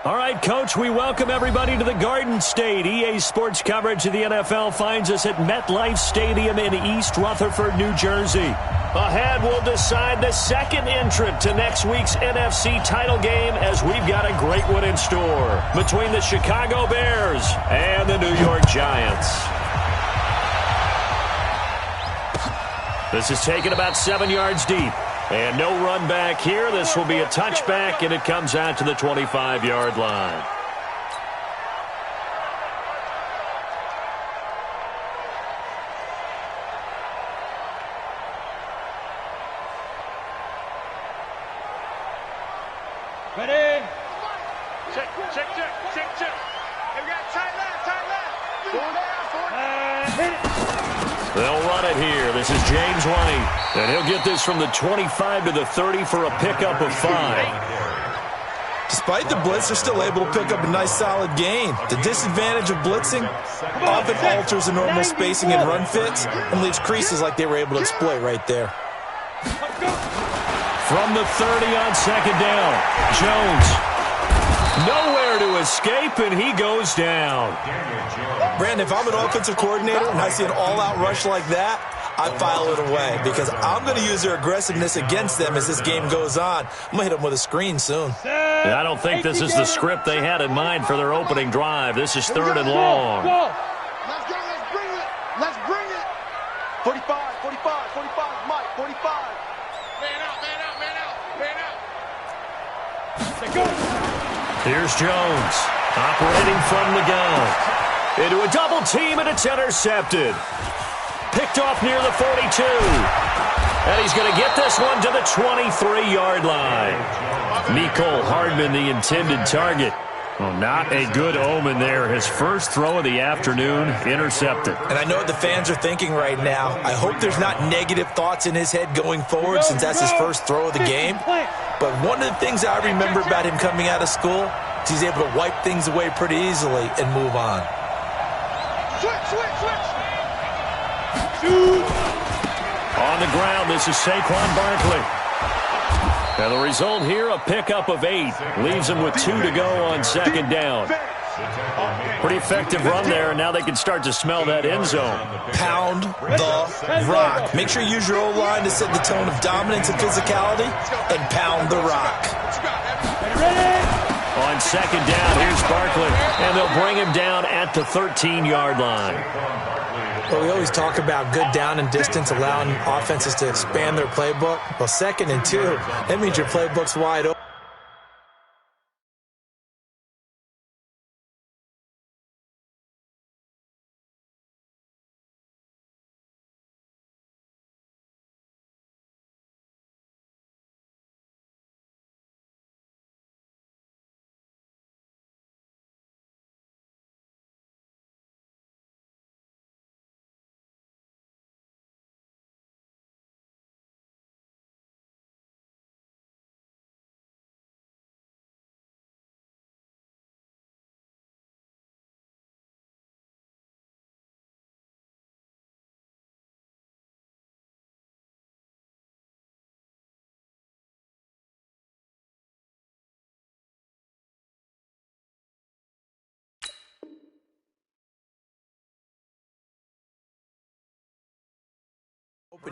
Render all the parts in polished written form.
All right, Coach, we welcome everybody to the Garden State. EA Sports coverage of the NFL finds us at MetLife Stadium in East Rutherford, New Jersey. Ahead, we'll decide the second entrant to next week's NFC title game as we've got a great one in store between the Chicago Bears and the New York Giants. This is taken about 7 yards deep. And no run back here. This will be a touchback, and it comes out to the 25-yard line. Ready? Check. Hey, we got tight left. Hit it. They'll run it here. This is James White. And he'll get this from the 25 to the 30 for a pickup of 5. Despite the blitz, they're still able to pick up a nice solid gain. The disadvantage of blitzing often alters the normal spacing and run fits and leaves creases like they were able to exploit right there. From the 30 on second down, Jones. Nowhere to escape, and he goes down. Brandon, if I'm an offensive coordinator and I see an all-out rush like that, I file it away because I'm going to use their aggressiveness against them as this game goes on. I'm going to hit them with a screen soon. I don't think this is the script they had in mind for their opening drive. This is third and long. Let's go. Let's bring it. 45, Mike, 45. Man out. Here's Jones, operating from the gun. Into a double team, and it's intercepted. Picked off near the 42. And he's going to get this one to the 23-yard line. Mecole Hardman, the intended target. Well, not a good omen there. His first throw of the afternoon, intercepted. And I know what the fans are thinking right now. I hope there's not negative thoughts in his head going forward since that's his first throw of the game. But one of the things I remember about him coming out of school is he's able to wipe things away pretty easily and move on. Switch. On the ground, this is Saquon Barkley. And the result here, a pickup of 8. Leaves him with 2 to go on second down. Pretty effective run there, and now they can start to smell that end zone. Pound the rock. Make sure you use your O-line to set the tone of dominance and physicality, and pound the rock. On second down, here's Barkley, and they'll bring him down at the 13-yard line. Well, we always talk about good down and distance, allowing offenses to expand their playbook. Well, 2nd and 2, that means your playbook's wide open.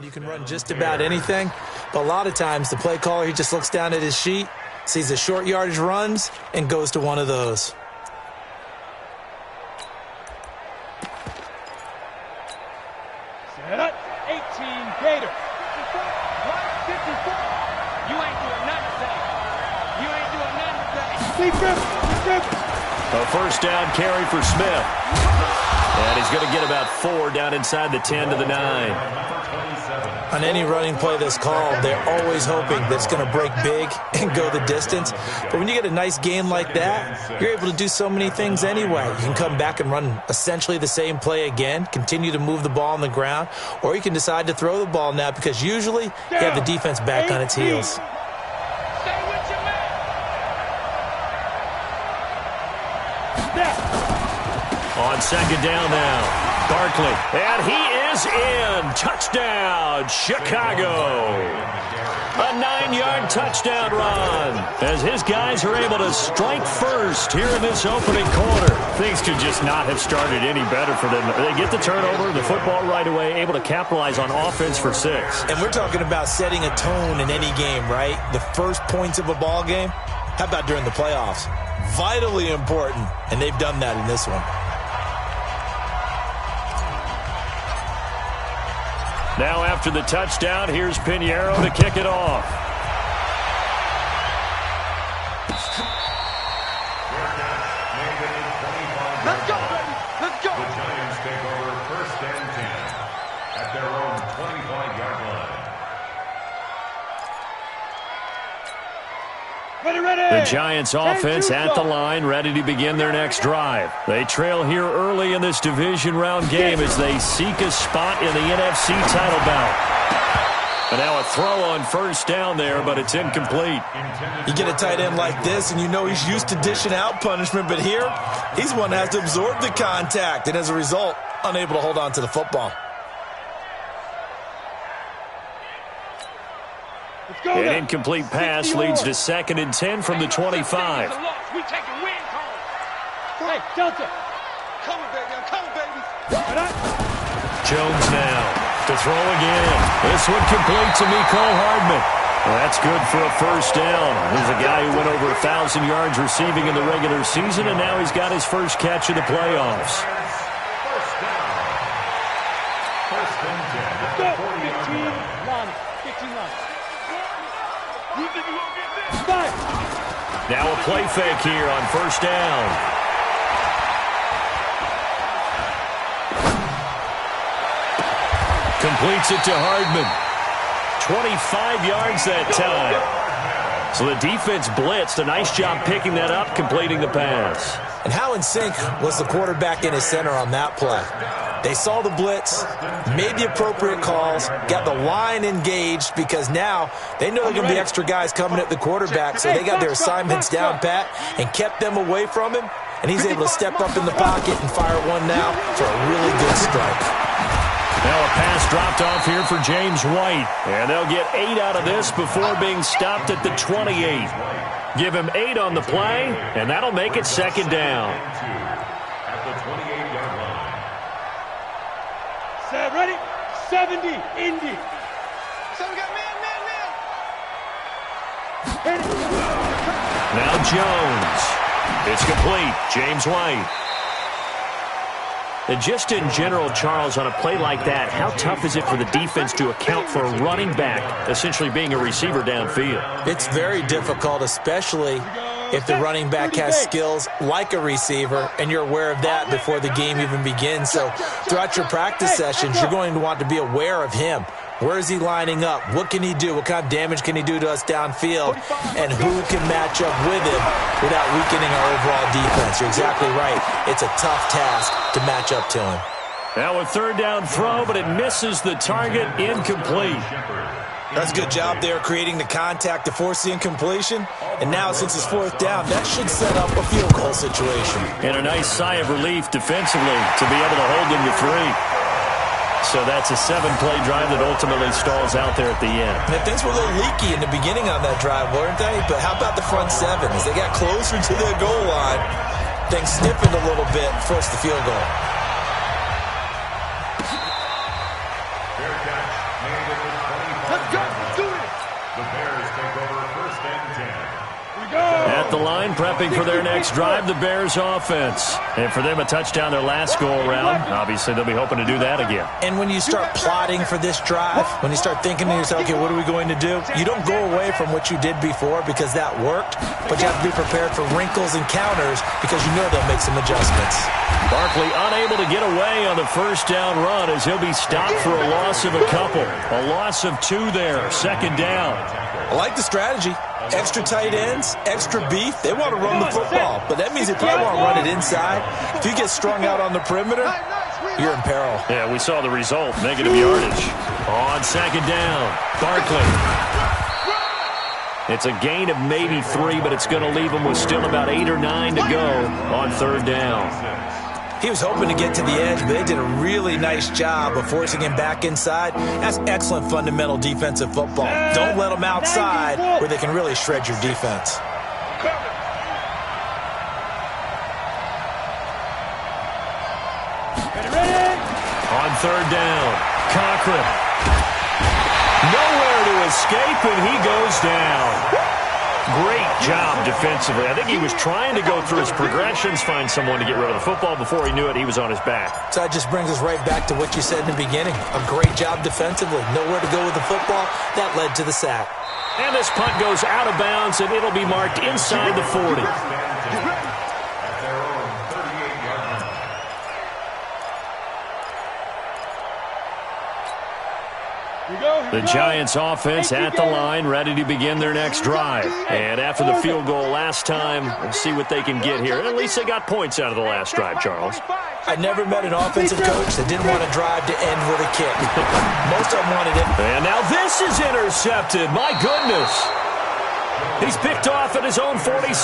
You can run just about anything, but a lot of times the play caller, he just looks down at his sheet, sees the short yardage runs, and goes to one of those. Set up. 18 Gator. 54. You ain't doing nothing today. A first down carry for Smith. And he's going to get about 4 down inside the 10 to the 9. On any running play that's called, they're always hoping that it's going to break big and go the distance. But when you get a nice game like that, you're able to do so many things anyway. You can come back and run essentially the same play again, continue to move the ball on the ground, or you can decide to throw the ball now because usually you have the defense back on its heels. On second down now, Barkley, and he is in. Touchdown, Chicago. A 9-yard touchdown run as his guys are able to strike first here in this opening quarter. Things could just not have started any better for them. They get the turnover, the football right away, able to capitalize on offense for 6. And we're talking about setting a tone in any game, right? The first points of a ball game. How about during the playoffs? Vitally important, and they've done that in this one. Now after the touchdown, here's Pinheiro to kick it off. Let's go, baby. Let's go. The Giants take over 1st and 10 at their own 25-yard line. Ready. The Giants offense at the line, ready to begin their next drive. They trail here early in this division round game as they seek a spot in the NFC title bout. And now a throw on 1st down there, but it's incomplete. You get a tight end like this, and you know he's used to dishing out punishment, but here, he's one that has to absorb the contact, and as a result, unable to hold on to the football. An incomplete pass leads to 2nd and 10 from the 25. We take a win call. Hey, Delta. Coming, baby. I'm coming, baby. Jones now to throw again. This one complete to Mecole Hardman. Well, that's good for a 1st down. He's a guy who went over 1,000 yards receiving in the regular season, and now he's got his first catch of the playoffs. 1st down. 1st and 10. Let's go. 15 line. 15 line. You think you won't get this? Five. Now a play fake here on 1st down. Completes it to Hardman. 25 yards that time. So the defense blitzed. A nice job picking that up, completing the pass. And how in sync was the quarterback in his center on that play? They saw the blitz, made the appropriate calls, got the line engaged because now they know there are going to be extra guys coming at the quarterback, so they got their assignments down pat and kept them away from him, and he's able to step up in the pocket and fire one now for a really good strike. Now a pass dropped off here for James White, and they'll get 8 out of this before being stopped at the 28. Give him 8 on the play, and that'll make it 2nd down. At the 28-yard line. Set, ready? 70, Indy. So we got man. Hit it. Now Jones. It's complete. James White. And just in general, Charles, on a play like that, how tough is it for the defense to account for a running back essentially being a receiver downfield? It's very difficult, especially if the running back has skills like a receiver, and you're aware of that before the game even begins. So throughout your practice sessions, you're going to want to be aware of him. Where is he lining up? What can he do? What kind of damage can he do to us downfield? And who can match up with him without weakening our overall defense? You're exactly right. It's a tough task to match up to him. Now a 3rd down throw, but it misses the target, incomplete. That's a good job there creating the contact to force the incompletion. And now since it's 4th down, that should set up a field goal situation. And a nice sigh of relief defensively to be able to hold them to 3. So that's a 7-play drive that ultimately stalls out there at the end. And things were a little leaky in the beginning on that drive, weren't they? But how about the front 7? As they got closer to the goal line, things stiffened a little bit, forced the field goal. Fair catch made at the 25. Let's go. Do it. The Bears take over 1st and 10. At the line, prepping for their next drive, the Bears offense. And for them, a touchdown their last go-around. Obviously, they'll be hoping to do that again. And when you start plotting for this drive, when you start thinking to yourself, okay, what are we going to do? You don't go away from what you did before because that worked, but you have to be prepared for wrinkles and counters because you know they'll make some adjustments. Barkley unable to get away on the 1st down run as he'll be stopped for a loss of a couple. A loss of 2 there, 2nd down. I like the strategy. Extra tight ends, extra beef. They want to run the football, but that means they probably want to run it inside. If you get strung out on the perimeter, you're in peril. Yeah, we saw the result, negative yardage. On 2nd down, Barkley. It's a gain of maybe 3, but it's going to leave them with still about 8 or 9 to go on 3rd down. He was hoping to get to the edge, but they did a really nice job of forcing him back inside. That's excellent fundamental defensive football. Don't let them outside where they can really shred your defense. On third down, Cochran. Nowhere to escape, and he goes down. Great job defensively. I think he was trying to go through his progressions, find someone to get rid of the football. Before he knew it, he was on his back. So that just brings us right back to what you said in the beginning. A great job defensively. Nowhere to go with the football. That led to the sack. And this punt goes out of bounds, and it'll be marked inside the 40. The Giants offense at the line, ready to begin their next drive. And after the field goal last time, we'll see what they can get here. At least they got points out of the last drive, Charles. I never met an offensive coach that didn't want to drive to end with a kick. Most of them wanted it. And now this is intercepted. My goodness. He's picked off at his own 46.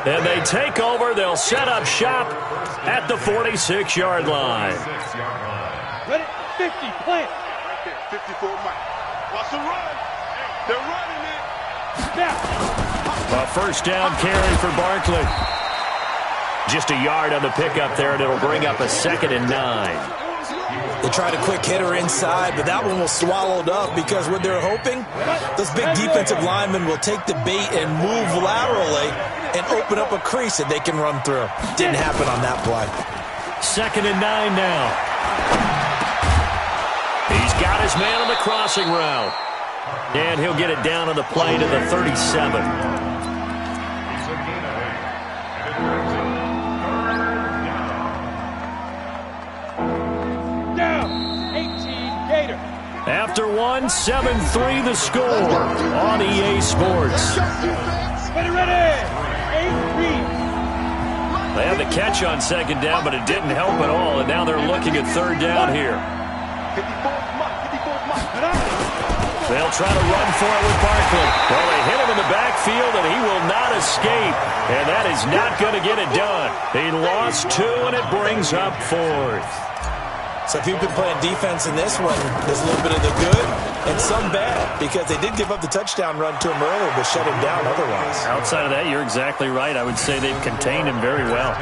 And they take over. They'll set up shop at the 46-yard line. Ready? 50, plant. 54 Mike. Watch the run. They're running it. Now. A first down carry for Barkley. Just a yard on the pickup there, and it'll bring up a 2nd and 9. They tried a quick hitter inside, but that one was swallowed up because what they're hoping, those big defensive linemen will take the bait and move laterally and open up a crease that they can run through. Didn't happen on that play. 2nd and 9 now. He's got his man on the crossing route. And he'll get it down on the play to the 37. Down. 18, Gator. After one, 7-3 the score on EA Sports. Ready. 8-3. They had the catch on 2nd down, but it didn't help at all. And now they're looking at 3rd down here. 54th Mike. They'll try to run for it with Barkley. Well, they hit him in the backfield, and he will not escape. And that is not going to get it done. He lost 2, and it brings up 4th. So if you've been playing defense in this one, there's a little bit of the good and some bad because they did give up the touchdown run to him earlier but shut him down otherwise. Outside of that, you're exactly right. I would say they've contained him very well.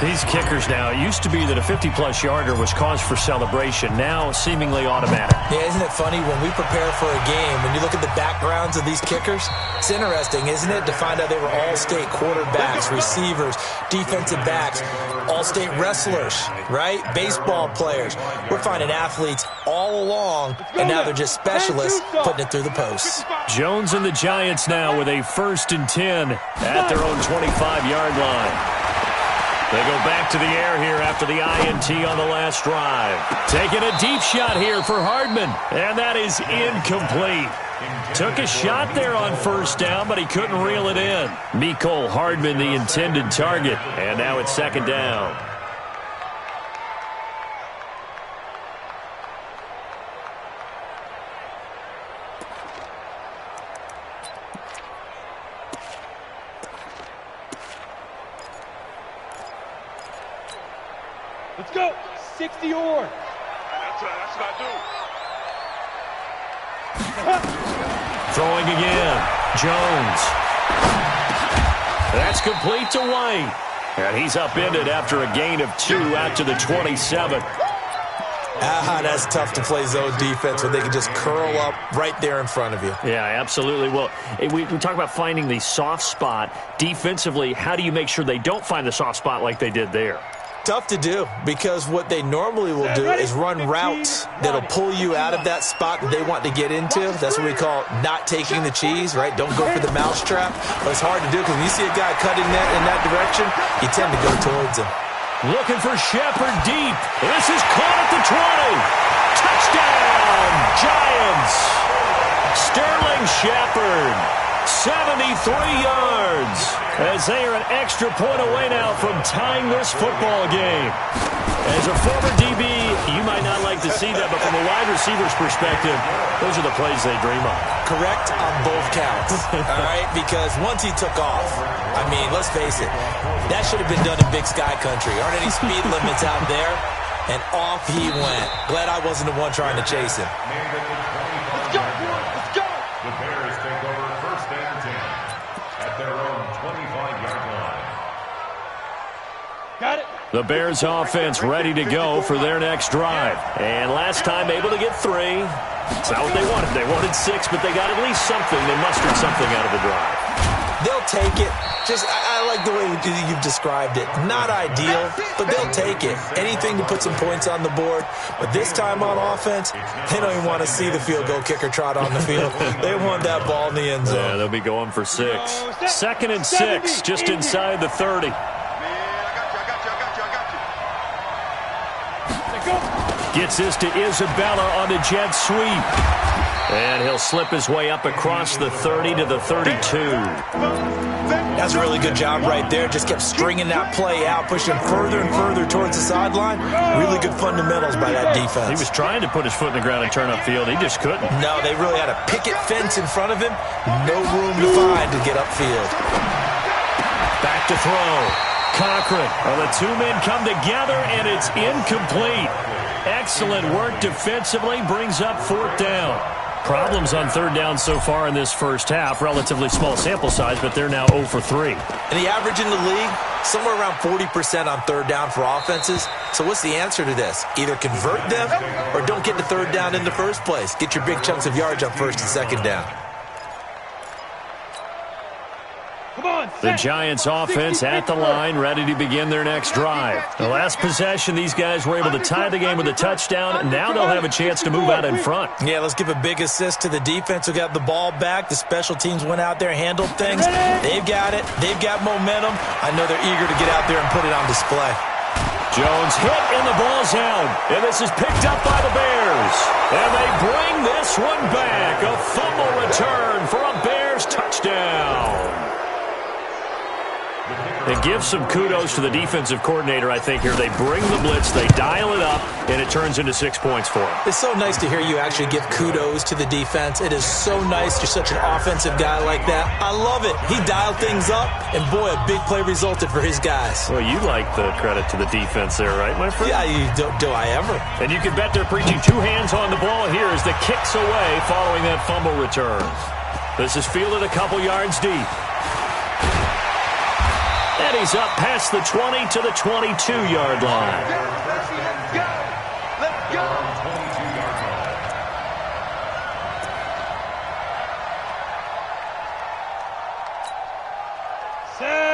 These kickers now, it used to be that a 50-plus yarder was cause for celebration. Now, seemingly automatic. Yeah, isn't it funny when we prepare for a game, when you look at the backgrounds of these kickers, it's interesting, isn't it, to find out they were all-state quarterbacks, receivers, defensive backs, all-state wrestlers, right? Baseball players. We're finding athletes all along, and now they're just specialists putting it through the posts. Jones and the Giants now with a 1st and 10 at their own 25-yard line. They go back to the air here after the INT on the last drive. Taking a deep shot here for Hardman, and that is incomplete. Took a shot there on 1st down, but he couldn't reel it in. Mecole Hardman, the intended target, and now it's 2nd down. Let's go. 60 or. That's what I do. Throwing again. Jones. That's complete to White. And he's upended after a gain of 2 out to the 27. That's tough to play zone defense when they can just curl up right there in front of you. Yeah, absolutely. Well, we talk about finding the soft spot. Defensively, how do you make sure they don't find the soft spot like they did there? Tough to do because what they normally will do is run routes that'll pull you out of that spot that they want to get into. That's what we call not taking the cheese, right? Don't go for the mousetrap. But it's hard to do because when you see a guy cutting that in that direction, you tend to go towards him. Looking for Shepard deep. This is caught at the 20. Touchdown, Giants. Sterling Shepard, 73 yards. As they are an extra point away now from tying this football game. As a former DB, you might not like to see that, but from a wide receiver's perspective, those are the plays they dream of. Correct on both counts, all right? Because once he took off, I mean, let's face it, that should have been done in Big Sky Country. Aren't any speed limits out there? And off he went. Glad I wasn't the one trying to chase him. Let's go, boys. Let's go. The Bears take over 1st and 10 at their own 25-yard line. Got it. The Bears offense ready to go for their next drive. And last time able to get 3. It's not what they wanted. They wanted 6, but they got at least something. They mustered something out of the drive. They'll take it. I like the way you've described it. Not ideal, but they'll take it. Anything to put some points on the board. But this time on offense, they don't even want to see the field goal kicker trot on the field. They want that ball in the end zone. Yeah, they'll be going for 6. 2nd and 6, just inside the 30. Gets this to Isabella on the jet sweep. And he'll slip his way up across the 30 to the 32. That's a really good job right there. Just kept stringing that play out, pushing further and further towards the sideline. Really good fundamentals by that defense. He was trying to put his foot in the ground and turn upfield. He just couldn't. No, they really had a picket fence in front of him. No room to find to get upfield. Back to throw. Cochran. Well, the 2 men come together, and it's incomplete. Excellent work defensively. Brings up 4th down. Problems on 3rd down so far in this first half. Relatively small sample size, but they're now 0 for 3. And the average in the league, somewhere around 40% on 3rd down for offenses. So what's the answer to this? Either convert them or don't get to 3rd down in the first place. Get your big chunks of yards on 1st and 2nd down. The Giants offense at the line, ready to begin their next drive. The last possession, these guys were able to tie the game with a touchdown. Now they'll have a chance to move out in front. Yeah, let's give a big assist to the defense who got the ball back. The special teams went out there, handled things. They've got it. They've got momentum. I know they're eager to get out there and put it on display. Jones hit and the ball's out. And this is picked up by the Bears. And they bring this one back. A fumble return for a Bears touchdown. It gives some kudos to the defensive coordinator, I think, here. They bring the blitz, they dial it up, and it turns into 6 points for them. It's so nice to hear you actually give kudos to the defense. It is so nice. You're such an offensive guy like that. I love it. He dialed things up, and boy, a big play resulted for his guys. Well, you like the credit to the defense there, right, my friend? Yeah, do I ever? And you can bet they're preaching 2 hands on the ball here as the kick's away following that fumble return. This is fielded a couple yards deep. And he's up past the 20 to the 22-yard line. Let's go.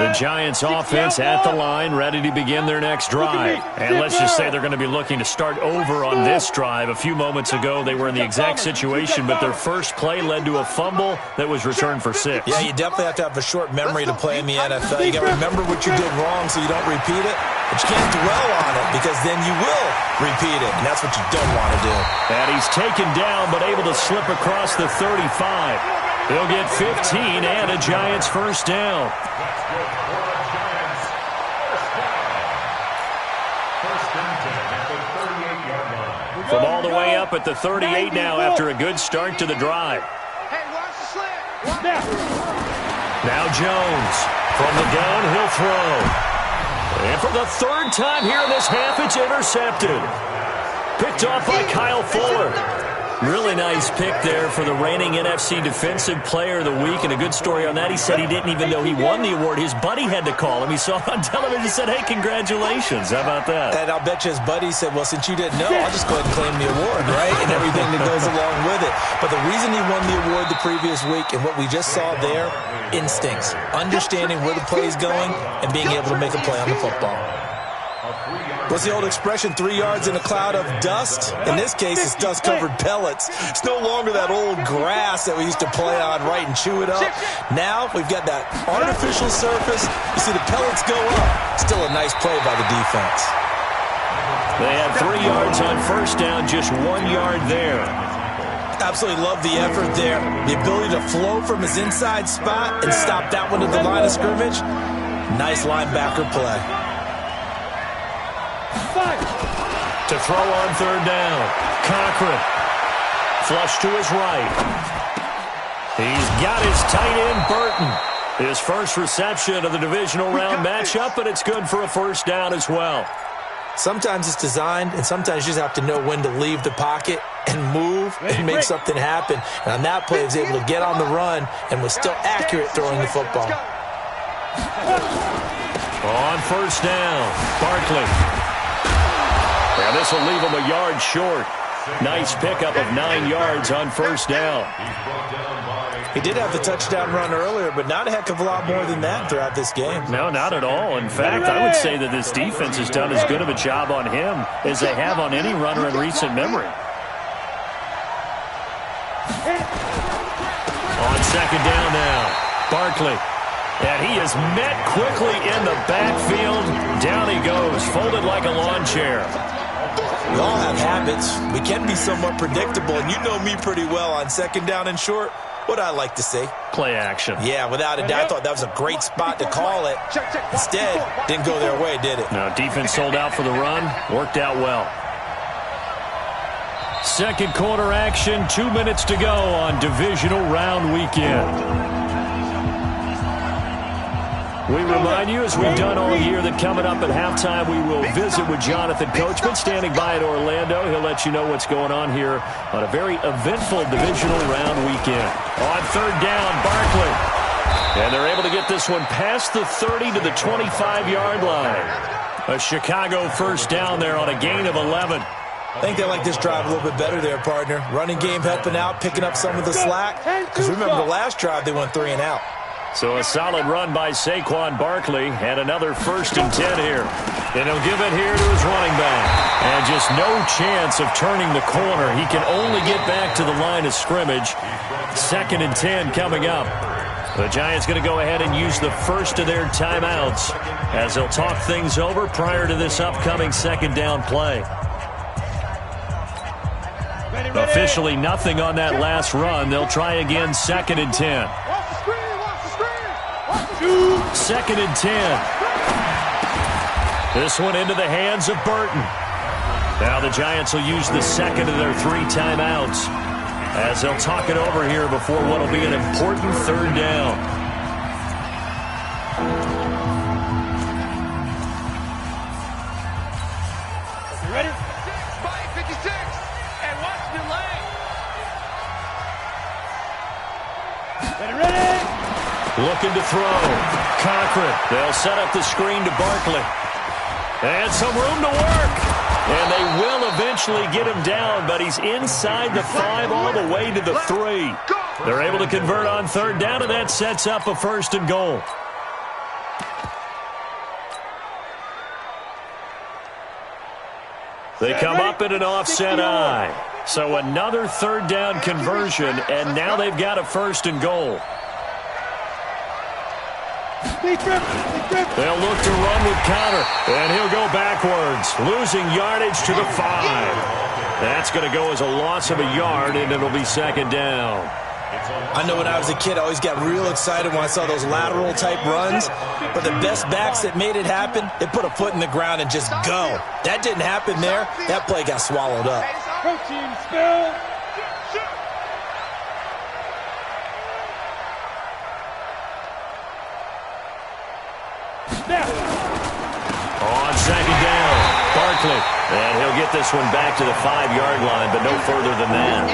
The Giants offense at the line, ready to begin their next drive. And let's just say they're going to be looking to start over on this drive. A few moments ago, they were in the exact situation, but their first play led to a fumble that was returned for 6. Yeah, you definitely have to have a short memory to play in the NFL. You got to remember what you did wrong so you don't repeat it. But you can't dwell on it because then you will repeat it, and that's what you don't want to do. And he's taken down but able to slip across the 35. He'll get 15 and a Giants first down. From all the way up at the 38 now after a good start to the drive. Hey, watch the slant. Now Jones. From the gun, he'll throw. And for the 3rd time here in this half, it's intercepted. Picked off by Kyle Fuller. Really nice pick there for the reigning NFC Defensive Player of the Week. And a good story on that. He said he didn't even know he won the award. His buddy had to call him. He saw it on television and said, hey, congratulations. How about that? And I'll bet you his buddy said, well, since you didn't know, I'll just go ahead and claim the award, right? And everything that goes along with it. But the reason he won the award the previous week and what we just saw there, instincts, understanding where the play is going and being able to make a play on the football. What's the old expression, 3 yards in a cloud of dust? In this case, it's dust-covered pellets. It's no longer that old grass that we used to play on, right, and chew it up. Now we've got that artificial surface. You see the pellets go up. Still a nice play by the defense. They had 3 yards on first down, just 1 yard there. Absolutely love the effort there. The ability to flow from his inside spot and stop that one at the line of scrimmage. Nice linebacker play. To throw on third down. Cochran. Flush to his right. He's got his tight end, Burton. His first reception of the divisional round matchup, and it's good for a first down as well. Sometimes it's designed, and sometimes you just have to know when to leave the pocket and move and make something happen. And on that play, he was able to get on the run and was still accurate throwing the football. On first down, Barkley. And this will leave him a yard short. Nice pickup of 9 yards on first down. He did have the touchdown run earlier, but not a heck of a lot more than that throughout this game. No, not at all. In fact, I would say that this defense has done as good of a job on him as they have on any runner in recent memory. On second down now, Barkley. And he is met quickly in the backfield. Down he goes, folded like a lawn chair. We all have habits. We can be somewhat predictable, and you know me pretty well on second down and short. What I like to say? Play action. Yeah, without a doubt. I thought that was a great spot to call it. Instead, didn't go their way, did it? No, defense sold out for the run. Worked out well. Second quarter action, 2 minutes to go on divisional round weekend. We remind you, as we've done all year, that coming up at halftime, we will visit with Jonathan Coachman, standing by in Orlando. He'll let you know what's going on here on a very eventful divisional round weekend. On third down, Barkley. And they're able to get this one past the 30 to the 25-yard line. A Chicago first down there on a gain of 11. I think they like this drive a little bit better there, partner. Running game helping out, picking up some of the slack. Because remember, the last drive, they went 3 and out. So a solid run by Saquon Barkley, and another 1st and 10 here. And he'll give it here to his running back. And just no chance of turning the corner. He can only get back to the line of scrimmage. 2nd and 10 coming up. The Giants going to go ahead and use the first of their timeouts as they'll talk things over prior to this upcoming second down play. Officially nothing on that last run. They'll try again 2nd and 10. 2nd and 10. This one into the hands of Burton. Now the Giants will use the second of their 3 timeouts as they'll talk it over here before what will be an important third down. You ready? 5:56 and watch the lane. Ready? Looking to throw. Cochran. They'll set up the screen to Barkley. And some room to work. And they will eventually get him down, but he's inside the 5 all the way to the 3. They're able to convert on third down, and that sets up a 1st and goal. They come up in an offset eye. So another third down conversion, and now they've got a 1st and goal. They'll look to run with Conner, and he'll go backwards, losing yardage to the 5. That's going to go as a loss of a yard, and it'll be 2nd down. I know when I was a kid, I always got real excited when I saw those lateral-type runs. But the best backs that made it happen, they put a foot in the ground and just go. That didn't happen there. That play got swallowed up. Protein spill. On second down, Barkley. And he'll get this one back to the 5-yard line, but no further than that.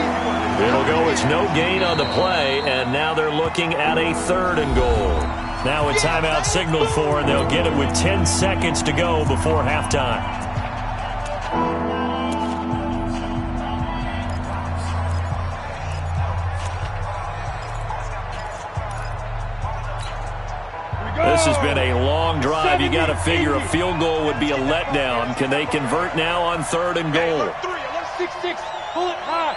It'll go as no gain on the play, and now they're looking at a 3rd and goal. Now a timeout signaled for, and they'll get it with 10 seconds to go before halftime. This has been a long drive. You got to figure a field goal would be a letdown. Can they convert now on 3rd and goal? 6-6. Pull it high.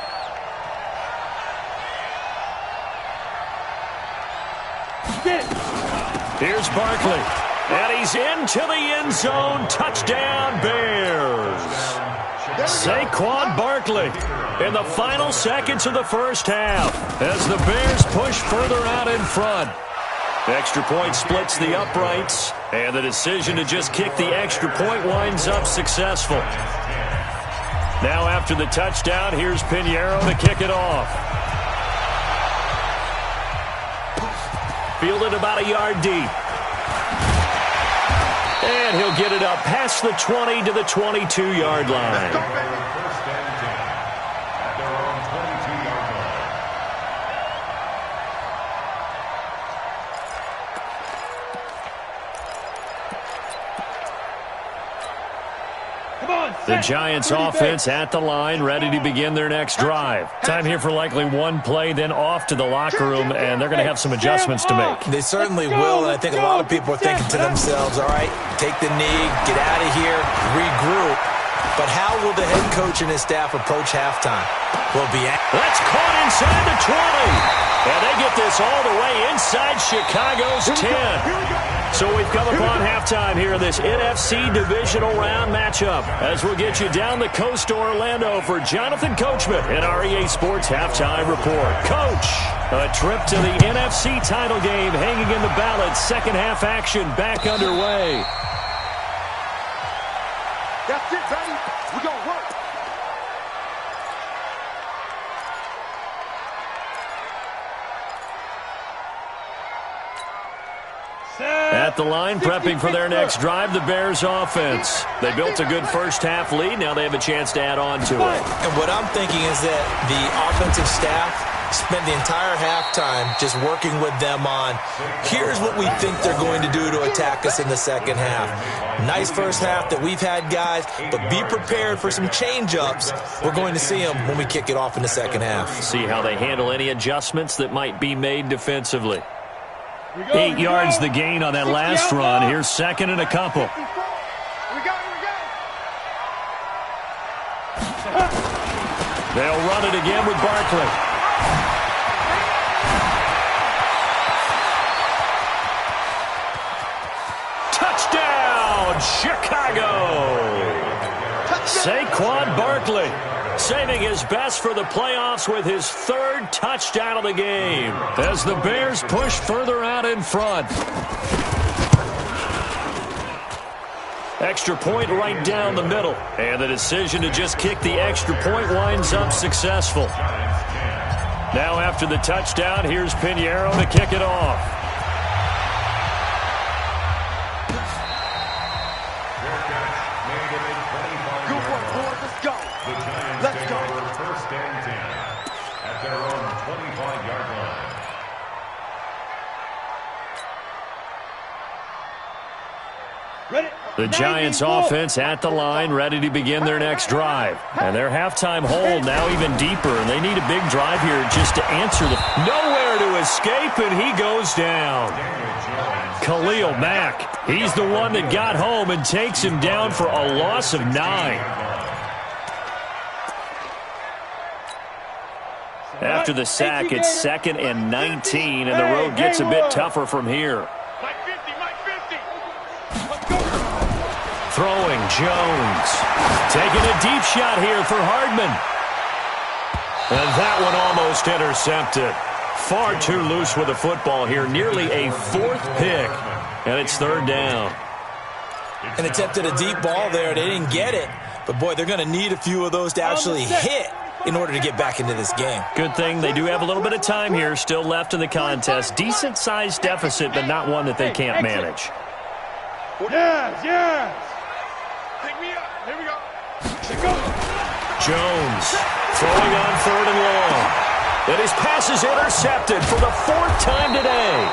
Here's Barkley. And he's into the end zone. Touchdown, Bears. Saquon Barkley in the final seconds of the first half as the Bears push further out in front. Extra point splits the uprights, and the decision to just kick the extra point winds up successful. Now after the touchdown, here's Pinheiro to kick it off. Fielded about a yard deep. And he'll get it up past the 20 to the 22-yard line. First and 10 at their own 22-yard line. The Giants offense at the line, ready to begin their next drive. Time here for likely one play, then off to the locker room, and they're going to have some adjustments to make. They certainly will, and I think a lot of people are thinking to themselves, all right, take the knee, get out of here, regroup. But how will the head coach and his staff approach halftime? That's caught inside the 20. And they get this all the way inside Chicago's 10. So we've come upon halftime here in this NFC Divisional Round matchup, as we'll get you down the coast to Orlando for Jonathan Coachman in our EA Sports Halftime Report. Coach, a trip to the NFC title game hanging in the balance. Second half action back underway. That's it, baby. We're going to work. At the line, prepping for their next drive, the Bears offense. They built a good first half lead. Now they have a chance to add on to it. And what I'm thinking is that the offensive staff spent the entire halftime just working with them on, here's what we think they're going to do to attack us in the second half. Nice first half that we've had, guys, but be prepared for some change-ups. We're going to see them when we kick it off in the second half. See how they handle any adjustments that might be made defensively. 8 yards the gain on that last run. Here's second and a couple. They'll run it again with Barkley. Touchdown, Chicago! Saquon Barkley saving his best for the playoffs with his third touchdown of the game as the Bears push further out in front. Extra point right down the middle, and the decision to just kick the extra point winds up successful. Now after the touchdown, here's Pinheiro to kick it off. Let's go. First and 10 at their own 25-yard line. The Giants offense at the line, ready to begin their next drive. And their halftime hold now even deeper, and they need a big drive here just to answer the... Nowhere to escape, and he goes down. Khalil Mack, he's the one that got home and takes him down for a loss of 9. After the sack, it's second and 19, and the road gets a bit tougher from here. Mike 50, Mike 50. Throwing Jones. Taking a deep shot here for Hardman. And that one almost intercepted. Far too loose with the football here. Nearly a fourth pick. And it's third down. And attempted a deep ball there. They didn't get it. But, boy, they're going to need a few of those to actually hit in order to get back into this game. Good thing they do have a little bit of time here still left in the contest. Decent-sized deficit, but not one that they can't manage. Yes. Pick me up. Here we go. Jones throwing on third and long. And his pass is intercepted for the fourth time today.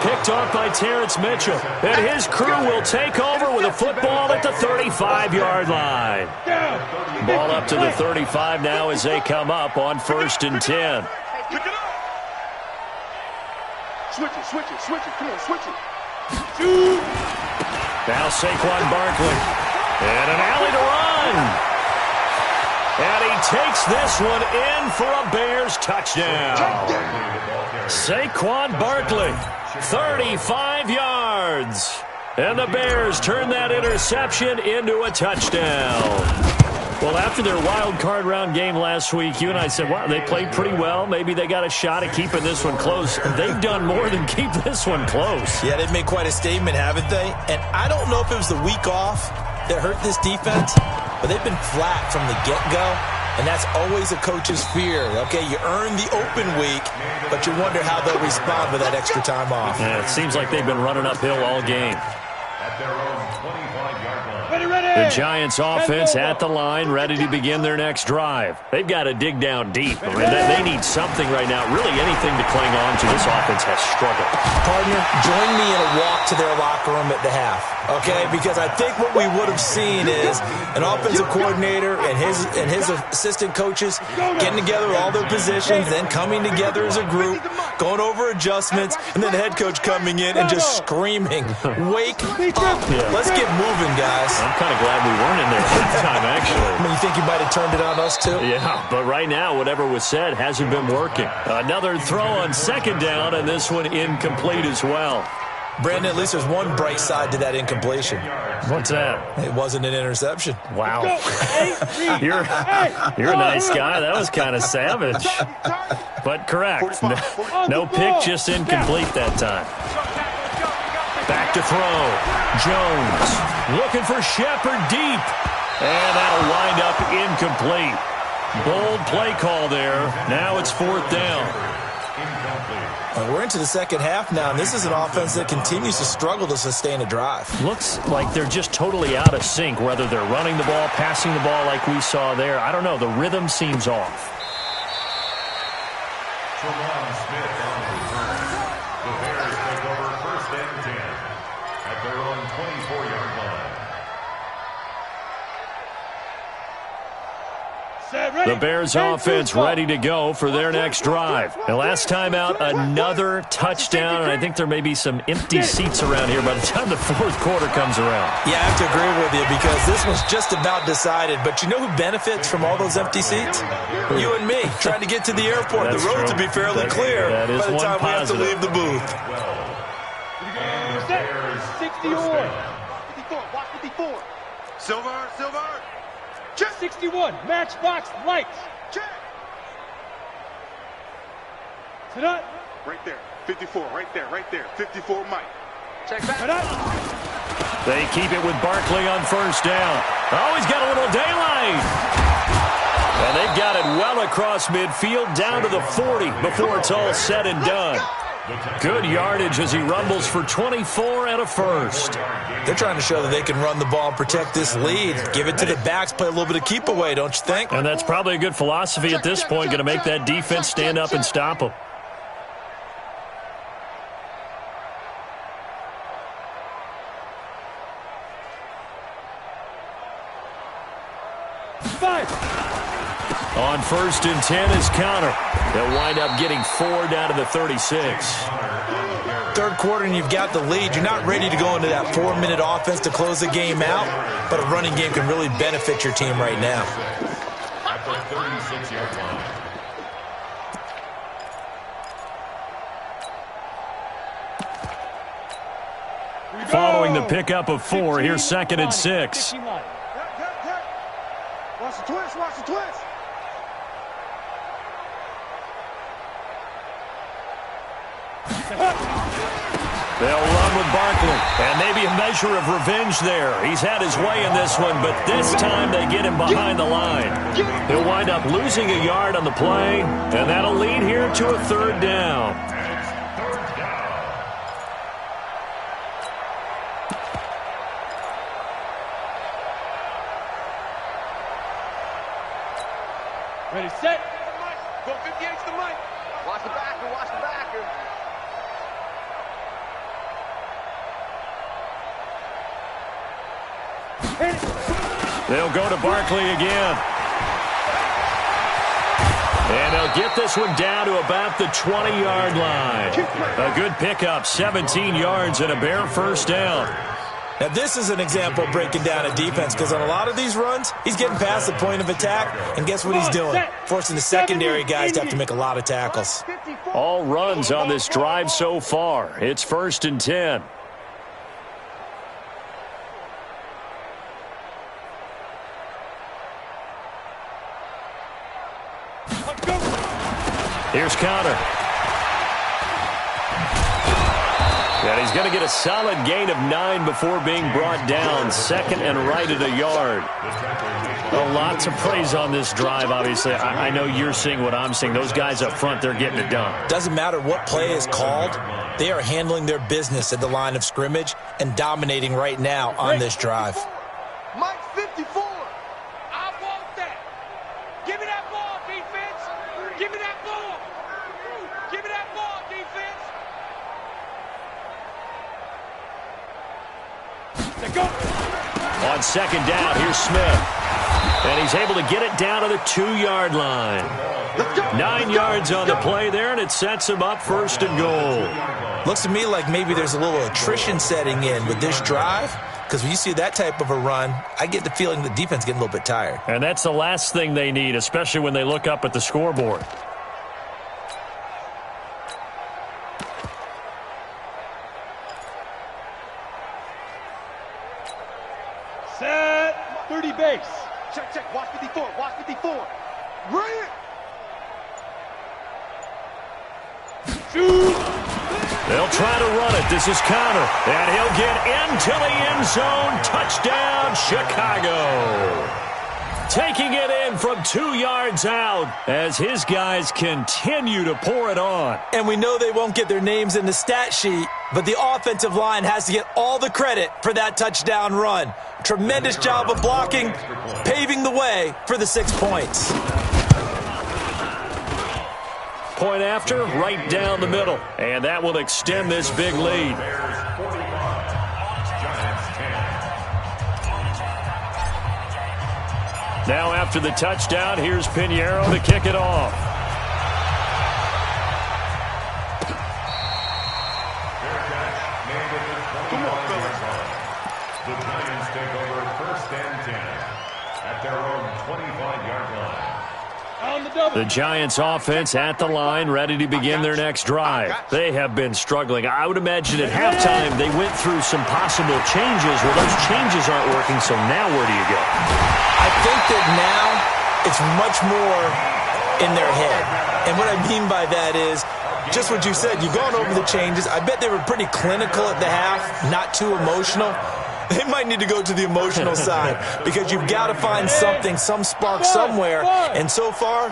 Picked off by Terrence Mitchell. And his crew will take over with a football at the 35-yard line. Ball up to the 35 now as they come up on 1st and 10. Pick it up. Switch it. Come on, switch it. Now Saquon Barkley. And an alley to run. And he takes this one in for a Bears touchdown. Saquon Barkley, 35 yards. And the Bears turn that interception into a touchdown. Well, after their wild card round game last week, you and I said, wow, they played pretty well. Maybe they got a shot at keeping this one close. They've done more than keep this one close. Yeah, they've made quite a statement, haven't they? And I don't know if it was the week off that hurt this defense, but they've been flat from the get-go, and that's always a coach's fear. Okay, you earn the open week, but you wonder how they'll respond with that extra time off. Yeah, it seems like they've been running uphill all game. At their own 25-yard line. The Giants offense at the line, ready to begin their next drive. They've got to dig down deep. I mean, they need something right now, really anything to cling on to. This offense has struggled. Partner, join me in a walk to their locker room at the half, okay? Because I think what we would have seen is an offensive coordinator and his assistant coaches getting together with all their positions, then coming together as a group, going over adjustments, and then the head coach coming in and just screaming, "Wake up. Let's get moving, guys." I'm kind of glad we weren't in there at the time, actually. I mean, you think you might have turned it on us, too? Yeah, but right now, whatever was said hasn't been working. Another throw on second down, and this one incomplete as well. Brandon, at least there's one bright side to that incompletion. What's that? It wasn't an interception. Wow. You're a nice guy. That was kind of savage. But correct. No pick, just incomplete that time. Back to throw. Jones looking for Shepard deep. And that'll wind up incomplete. Bold play call there. Now it's fourth down. We're into the second half now, and this is an offense that continues to struggle to sustain a drive. Looks like they're just totally out of sync, whether they're running the ball, passing the ball like we saw there. I don't know. The rhythm seems off. Smith on the return. The Bears take over first and 10 at their own 24-yard line. The Bears offense ready to go for their next drive. And last time out, another touchdown, and I think there may be some empty seats around here by the time the fourth quarter comes around. Yeah, I have to agree with you because this one's just about decided. But you know who benefits from all those empty seats? You and me, trying to get to the airport. The roads will be fairly clear by the time we have to leave the booth. 61. 54, watch 54. Silver. Check. 61, matchbox lights. Check. Tonight. Right there. 54, right there. 54, Mike. Check back. They keep it with Barkley on first down. Oh, he's got a little daylight. And they've got it well across midfield down to the 40 before it's all said and done. Good yardage as he rumbles for 24 and a first. They're trying to show that they can run the ball and protect this lead. Give it to the backs, play a little bit of keep away, don't you think? And that's probably a good philosophy at this point, going to make that defense stand up and stop them. On first and 10 is Connor. They'll wind up getting 4 down to the 36. Third quarter and you've got the lead. You're not ready to go into that 4-minute offense to close the game out, but a running game can really benefit your team right now. At the 36-yard line. Following the pickup of 4, here's second and 6. Watch the twist. They'll run with Barkley, and maybe a measure of revenge there. He's had his way in this one, but this time they get him behind the line. He'll wind up losing a yard on the play, and that'll lead here to a third down. Ready, set. Go 58 to the mic. Watch the backer. They'll go to Barkley again. And they'll get this one down to about the 20-yard line. A good pickup, 17 yards and a bare first down. Now, this is an example of breaking down a defense because on a lot of these runs, he's getting past the point of attack, and guess what he's doing? Forcing the secondary guys to have to make a lot of tackles. All runs on this drive so far. It's first and 10. Here's counter. And he's going to get a solid gain of 9 before being brought down. Second and right at a yard. Well, lots of praise on this drive, obviously. I know you're seeing what I'm seeing. Those guys up front, they're getting it done. Doesn't matter what play is called. They are handling their business at the line of scrimmage and dominating right now on this drive. Mike 54. I want that. Give me that ball, defense. Give me that ball. Give me that ball, defense. Let's go. On second down, here's Smith. And he's able to get it down to the 2-yard line. 9 yards on the play there, and it sets him up first and goal. Looks to me like maybe there's a little attrition setting in with this drive, because when you see that type of a run, I get the feeling the defense is getting a little bit tired. And that's the last thing they need, especially when they look up at the scoreboard. Set. 30 base. Check, check. Watch 54. Watch 54. Bring it. Shoot. They'll try to run it. This is counter. And he'll get into the end zone. Touchdown, Chicago. Taking it in from 2 yards out as his guys continue to pour it on. And we know they won't get their names in the stat sheet, but the offensive line has to get all the credit for that touchdown run. Tremendous job of blocking, paving the way for the 6 points. Point after, right down the middle. And that will extend this big lead. Now after the touchdown, here's Pinheiro to kick it off. Come on, fellas. The Giants take over first and 10 at their own 25-yard line. On the double. The Giants offense at the line, ready to begin their next drive. They have been struggling. I would imagine at halftime they went through some possible changes. Well, those changes aren't working, so now where do you go? I think that now it's much more in their head. And what I mean by that is just what you said. You've gone over the changes. I bet they were pretty clinical at the half, not too emotional. They might need to go to the emotional side because you've got to find something, some spark somewhere. And so far,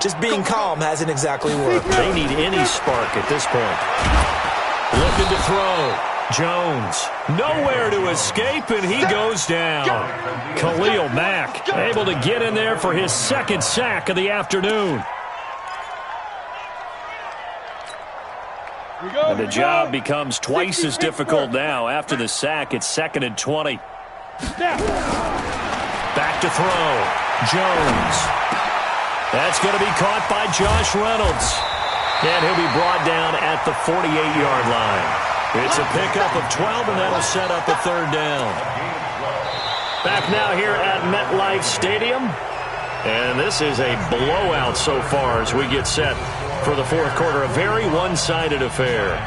just being calm hasn't exactly worked. They need any spark at this point. Looking to throw. Jones, nowhere to escape, and he goes down. Khalil Mack able to get in there for his second sack of the afternoon. And the job becomes twice as difficult now. After the sack, it's 2nd and 20. Back to throw. Jones. That's going to be caught by Josh Reynolds. And he'll be brought down at the 48-yard line. It's a pickup of 12, and that'll set up a 3rd down. Back now here at MetLife Stadium. And this is a blowout so far as we get set for the 4th quarter. A very one-sided affair.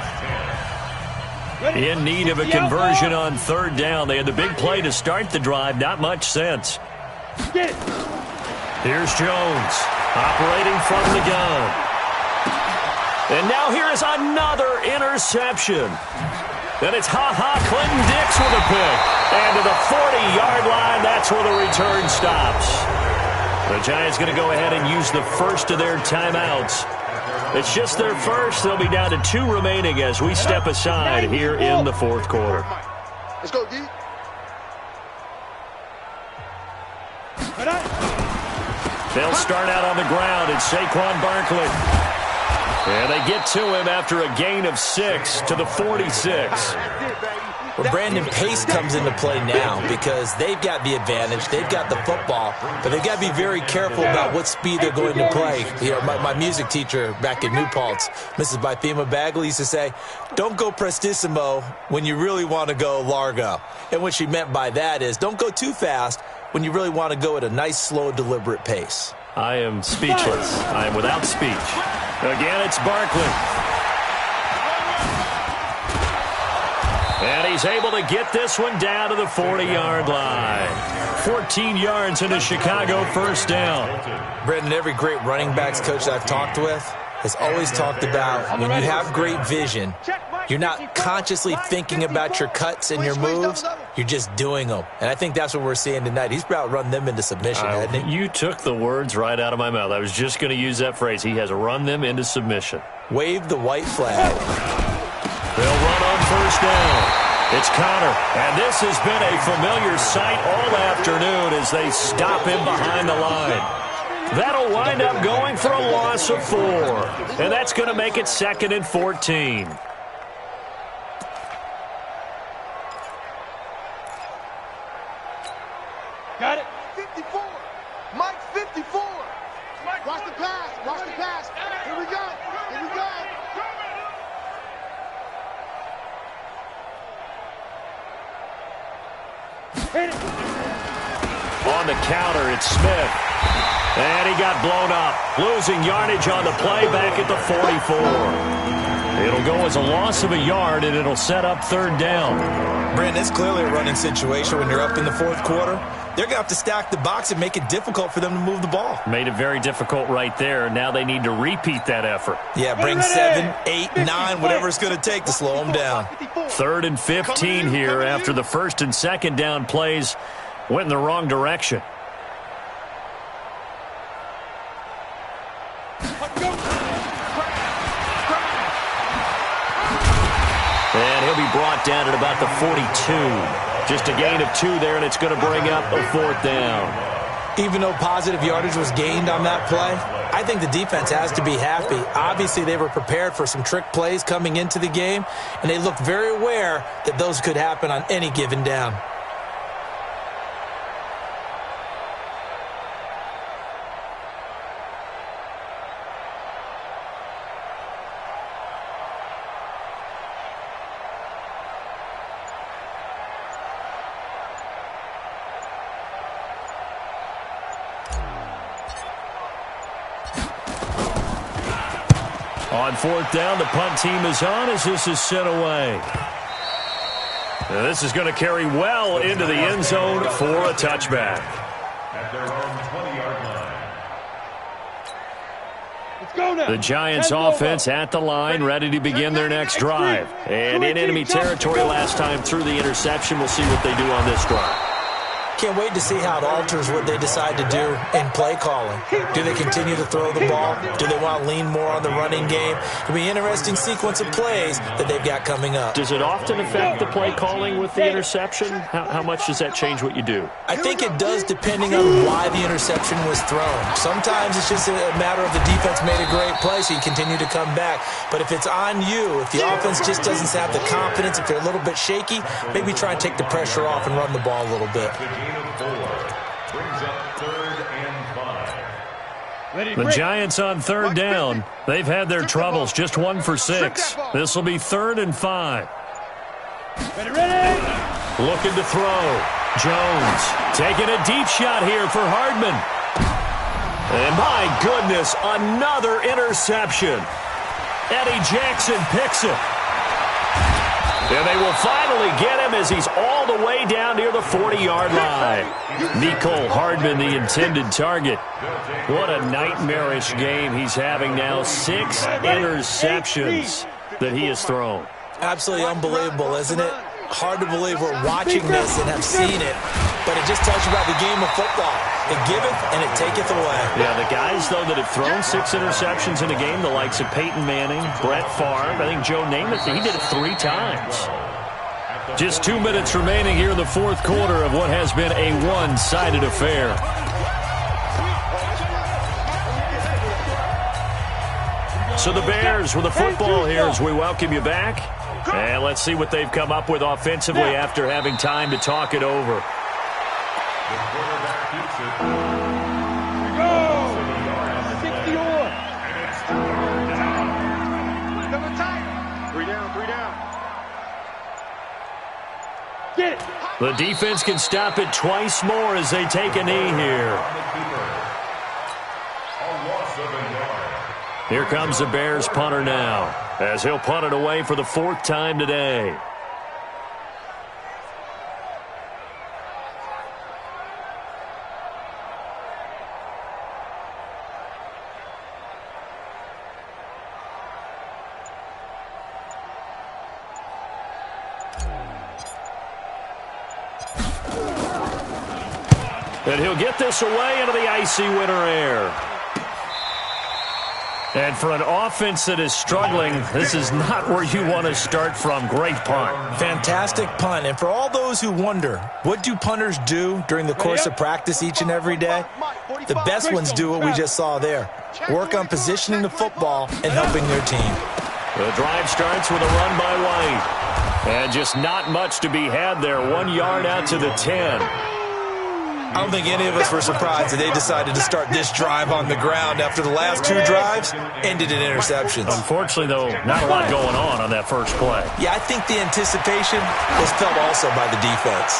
In need of a conversion on 3rd down. They had the big play to start the drive. Not much sense. Here's Jones operating from the gun. And now here is another interception. Then it's Clinton Dix with a pick. And to the 40-yard line, that's where the return stops. The Giants going to go ahead and use the first of their timeouts. It's just their first. They'll be down to 2 remaining as we step aside here in the 4th quarter. Let's go, D. They'll start out on the ground. It's Saquon Barkley. And they get to him after a gain of 6 to the 46. Well, Brandon, pace comes into play now because they've got the advantage. They've got the football, but they've got to be very careful about what speed they're going to play. You know, my music teacher back in New Paltz, Mrs. Bythema Bagley, used to say, don't go prestissimo when you really want to go largo. And what she meant by that is don't go too fast when you really want to go at a nice, slow, deliberate pace. I am speechless. I am without speech. Again, it's Barkley. And he's able to get this one down to the 40-yard line. 14 yards into Chicago, 1st down. Brendan, every great running backs coach I've talked with, has always talked about when you have great vision, you're not consciously thinking about your cuts and your moves. You're just doing them. And I think that's what we're seeing tonight. He's about run them into submission, hasn't he? You took the words right out of my mouth. I was just going to use that phrase. He has run them into submission. Wave the white flag. They'll run on first down. It's Connor, and this has been a familiar sight all afternoon as they stop him behind the line. That'll wind up going for a loss of 4, and that's going to make it 2nd and 14. Got it. 54. Mike 54. Watch the pass. Watch the pass. Here we go. Here we go. Hit it. On the counter, it's Smith. And he got blown up, losing yardage on the play back at the 44. It'll go as a loss of a yard, and it'll set up 3rd down. Brandon, it's clearly a running situation when you're up in the 4th quarter. They're going to have to stack the box and make it difficult for them to move the ball. Made it very difficult right there. Now they need to repeat that effort. Yeah, bring 7, 8, 9, whatever it's going to take to slow them down. 3rd and 15 here after the 1st and 2nd down plays went in the wrong direction. And he'll be brought down at about the 42. Just a gain of 2 there, and it's going to bring up a 4th down. Even though positive yardage was gained on that play, I think the defense has to be happy. Obviously, they were prepared for some trick plays coming into the game, and they looked very aware that those could happen on any given down. On 4th down, the punt team is on as this is sent away. Now this is going to carry well into the end zone for a touchback. At their own 20-yard line. Let's go now. The Giants offense at the line, ready to begin their next drive. And in enemy territory last time through the interception. We'll see what they do on this drive. Can't wait to see how it alters what they decide to do in play calling. Do they continue to throw the ball? Do they want to lean more on the running game? It'll be an interesting sequence of plays that they've got coming up. Does it often affect the play calling with the interception? How much does that change what you do? I think it does depending on why the interception was thrown. Sometimes it's just a matter of the defense made a great play, so you continue to come back. But if it's on you, if the offense just doesn't have the confidence, if they're a little bit shaky, maybe try and take the pressure off and run the ball a little bit. Brings up 3rd and 5. The Giants on 3rd down. They've had their troubles, just 1 for 6. This will be 3rd and 5. Ready. Looking to throw. Jones taking a deep shot here for Hardman. And my goodness, another interception. Eddie Jackson picks it. And they will finally get him as he's all the way down near the 40-yard line. Nicole Hardman, the intended target. What a nightmarish game he's having now. 6 interceptions that he has thrown. Absolutely unbelievable, isn't it? Hard to believe we're watching this and have seen it, but it just tells you about the game of football. It giveth and it taketh away. Yeah, the guys, though, that have thrown 6 interceptions in a game, the likes of Peyton Manning, Brett Favre, I think Joe Namath, he did it 3 times. Just 2 minutes remaining here in the 4th quarter of what has been a one-sided affair. So the Bears with the football here as we welcome you back. And let's see what they've come up with offensively after having time to talk it over. The quarterback keeps it. Go. 60 on. And it's 3rd down. Double tight. 3 down, 3 down. Get it. The defense can stop it twice more as they take a knee here. On the keeper. A loss of a yard. Here comes the Bears punter now, as he'll punt it away for the 4th time today. And he'll get this away into the icy winter air. And for an offense that is struggling, this is not where you want to start from. Great punt. Fantastic punt. And for all those who wonder, what do punters do during the course of practice each and every day? The best ones do what we just saw there. Work on positioning the football and helping their team. The drive starts with a run by White. And just not much to be had there. 1 yard out to the 10. I don't think any of us were surprised that they decided to start this drive on the ground after the last 2 drives ended in interceptions. Unfortunately, though, not a lot going on that first play. Yeah, I think the anticipation was felt also by the defense.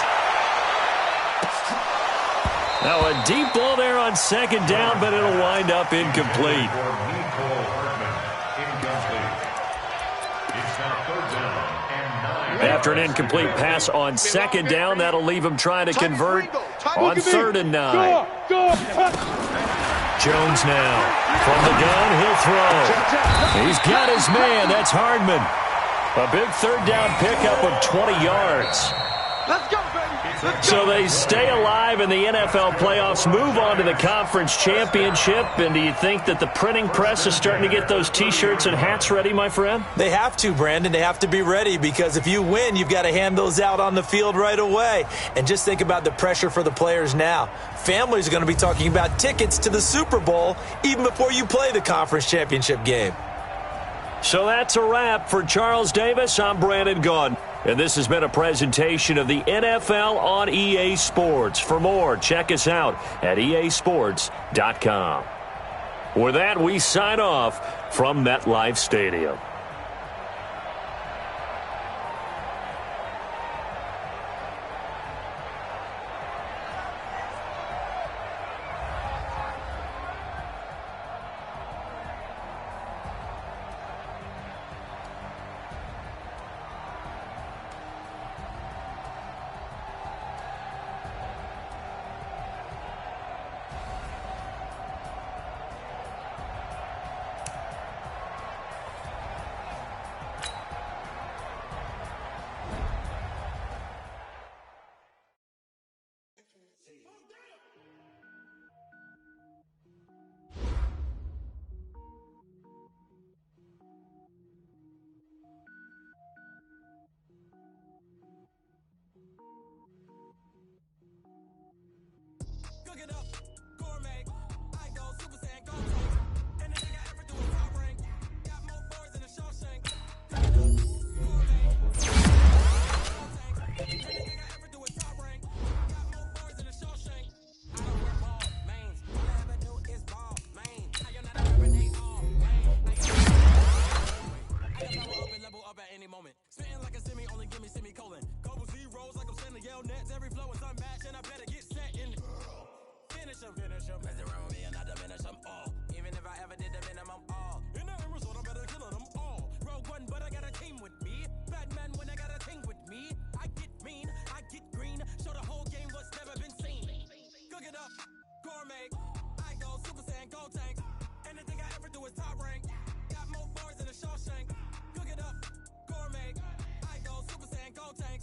Now a deep ball there on second down, but it'll wind up incomplete. After an incomplete pass on second down, that'll leave him trying to convert on 3rd and 9. Jones now. From the gun, he'll throw. He's got his man. That's Hardman. A big 3rd down pickup of 20 yards. Let's go, baby. So they stay alive in the NFL playoffs, move on to the conference championship. And do you think that the printing press is starting to get those T-shirts and hats ready, my friend? They have to, Brandon. They have to be ready because if you win, you've got to hand those out on the field right away. And just think about the pressure for the players now. Families are going to be talking about tickets to the Super Bowl even before you play the conference championship game. So that's a wrap. For Charles Davis, I'm Brandon Gaudin. And this has been a presentation of the NFL on EA Sports. For more, check us out at easports.com. With that, we sign off from MetLife Stadium. Cook it up, gourmet. I go Super Saiyan, go tank. Anything I ever do is top rank. Got more bars than a Shawshank. Cook it up, gourmet. Go tank. Anything I ever do is top rank. Got more bars than a Shawshank. I don't wear ball, mains. All I ever do is ball, main. I am not a everyday all, main. I can power up and level up at any moment. Spitting like a semi, only give me semicolon. Couple zeros like I'm sending yell nets. Every flow is unmatched and I better get set in. Finish them, mess around with me and I diminish them all. Even if I ever did the minimum all. In the end result, I better kill them all. Rogue One, but I got a team with me. Batman when I got a team with me. I get mean, I get green. Show the whole game what's never been seen. Cook it up, gourmet. I go Super Saiyan, go tank. Anything I ever do is top rank. Got more bars than a Shawshank. Cook it up, gourmet. I go Super Saiyan, go tank.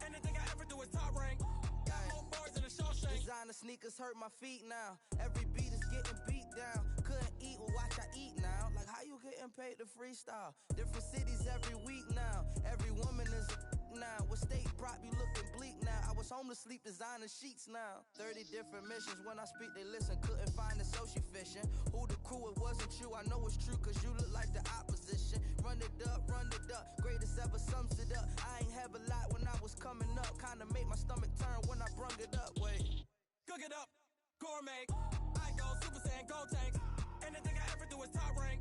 Anything I ever do is top rank. Got more bars than a Shawshank. Designer sneakers hurt my feet now. Every beat is getting beat down. Couldn't eat, well watch I eat now. Like how you getting paid to freestyle? Different cities every week now. Every woman is a now. With state prop you looking bleak now. I was home to sleep designer sheets now. 30 different missions. When I speak they listen. Couldn't find it so she fishing. Who the crew, it wasn't you. I know it's true cause you look like the opposition. Run it up, greatest ever sums it up. I ain't have a lot when I was coming up. Kinda made my stomach turn when I brung it up. Wait. Cook it up, gourmet. I go Super Saiyan, go tank. Anything I ever do is top rank.